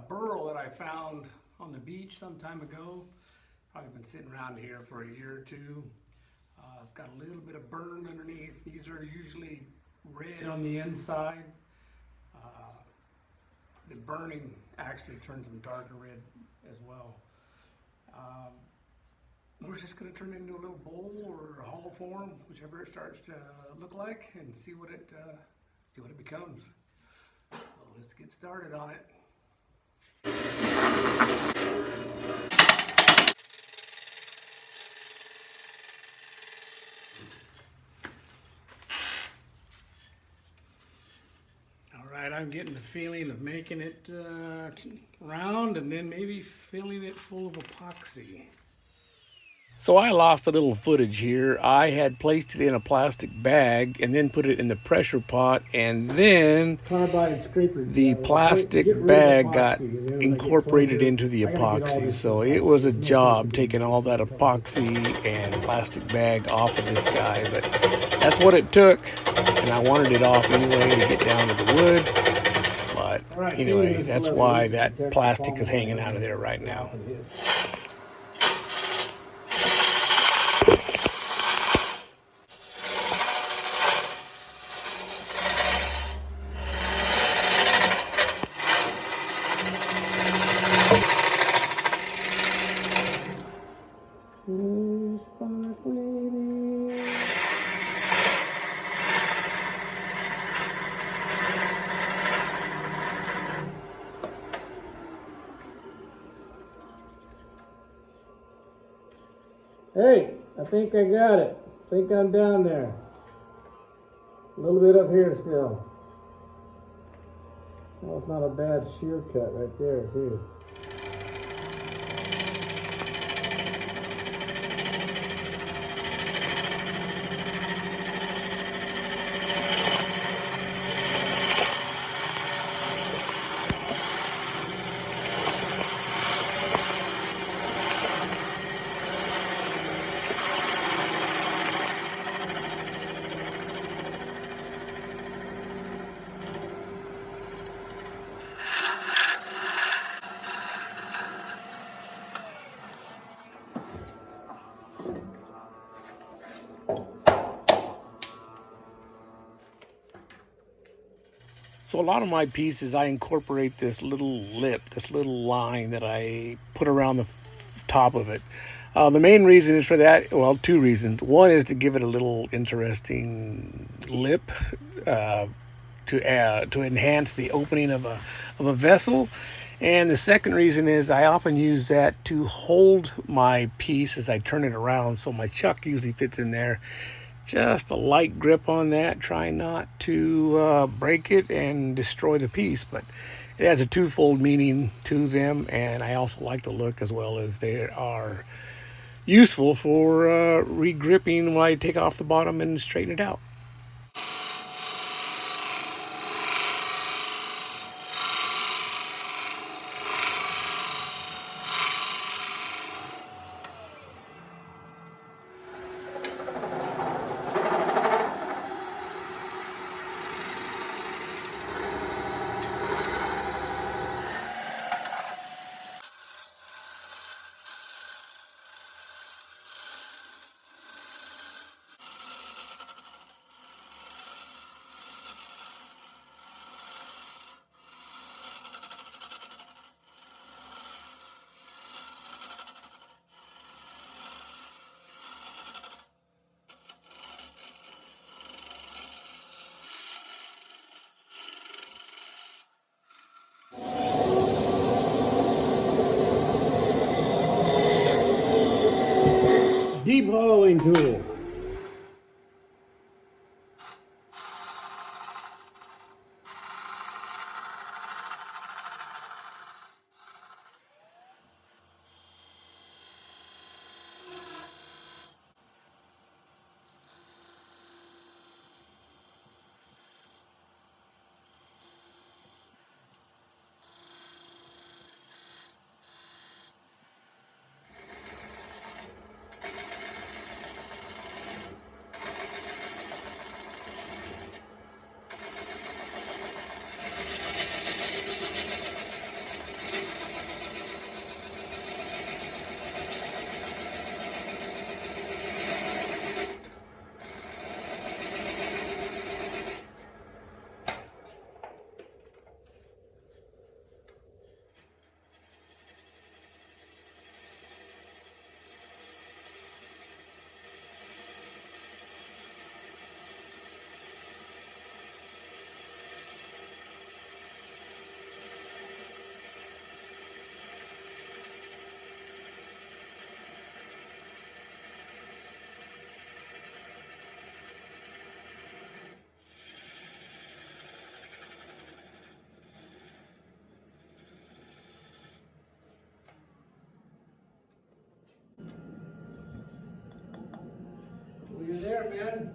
Burl that I found on the beach some time ago. Probably been sitting around here for a year or two. It's got a little bit of burn underneath. These are usually red on the inside. The burning actually turns them darker red as well. We're just going to turn it into a little bowl or a hollow form, whichever it starts to look like, and see what it becomes. So let's get started on it. All right, I'm getting the feeling of making it round and then maybe filling it full of epoxy. So I lost a little footage here. I had placed it in a plastic bag and then put it in the pressure pot, and then the plastic bag got incorporated into the epoxy. So it was a job taking all that epoxy and plastic bag off of this guy, but that's what it took, and I wanted it off anyway to get down to the wood. But anyway, that's why that plastic is hanging out of there right now. Hey, I think I got it. I think I'm down there. A little bit up here still. Well, it's not a bad shear cut right there, too. So a lot of my pieces, I incorporate this little lip, this little line that I put around the top of it. The main reason is for that, well, two reasons. One is to give it a little interesting lip to enhance the opening of a vessel. And the second reason is I often use that to hold my piece as I turn it around, so my chuck usually fits in there. Just a light grip on that, try not to break it and destroy the piece, but it has a twofold meaning to them, and I also like the look as well as they are useful for re-gripping when I take off the bottom and straighten it out. Deep hollowing tool. there, man.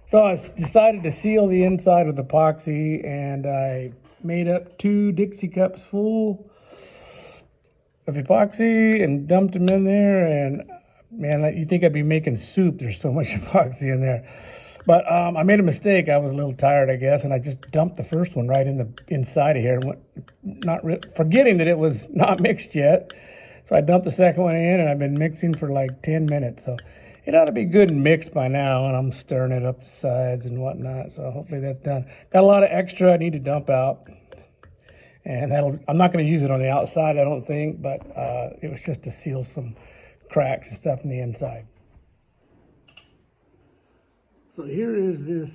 So I decided to seal the inside with epoxy, and I made up 2 Dixie cups full of epoxy and dumped them in there. And man, you think I'd be making soup. There's so much epoxy in there. But I made a mistake. I was a little tired, I guess, and I just dumped the first one right in the inside of here, forgetting that it was not mixed yet. So I dumped the second one in, and I've been mixing for like 10 minutes. So it ought to be good and mixed by now, and I'm stirring it up the sides and whatnot. So hopefully that's done. Got a lot of extra I need to dump out, and I'm not going to use it on the outside, I don't think, but it was just to seal some cracks and stuff in the inside. So here is this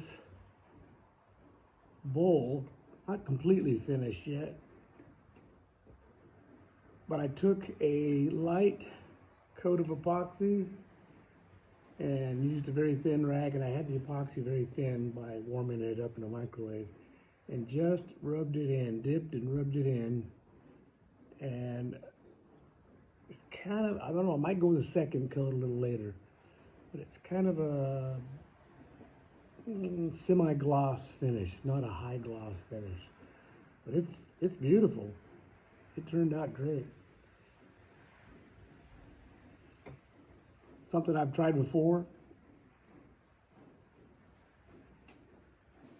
bowl, not completely finished yet, but I took a light coat of epoxy and used a very thin rag, and I had the epoxy very thin by warming it up in the microwave, and just rubbed it in, dipped and rubbed it in, and it's kind of, I don't know, I might go with a second coat a little later, but it's kind of a semi-gloss finish, not a high gloss finish, but it's beautiful. It turned out great. Something I've tried before,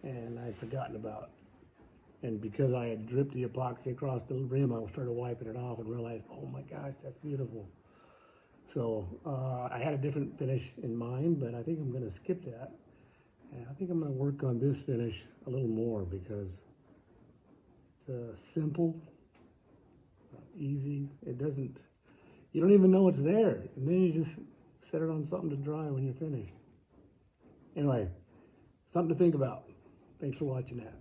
and I'd forgotten about. And because I had dripped the epoxy across the rim, I started wiping it off and realized, oh my gosh, that's beautiful. So I had a different finish in mind, but I think I'm going to skip that. And I think I'm going to work on this finish a little more because it's simple, easy. You don't even know it's there. And then you just set it on something to dry when you're finished. Anyway, something to think about. Thanks for watching that.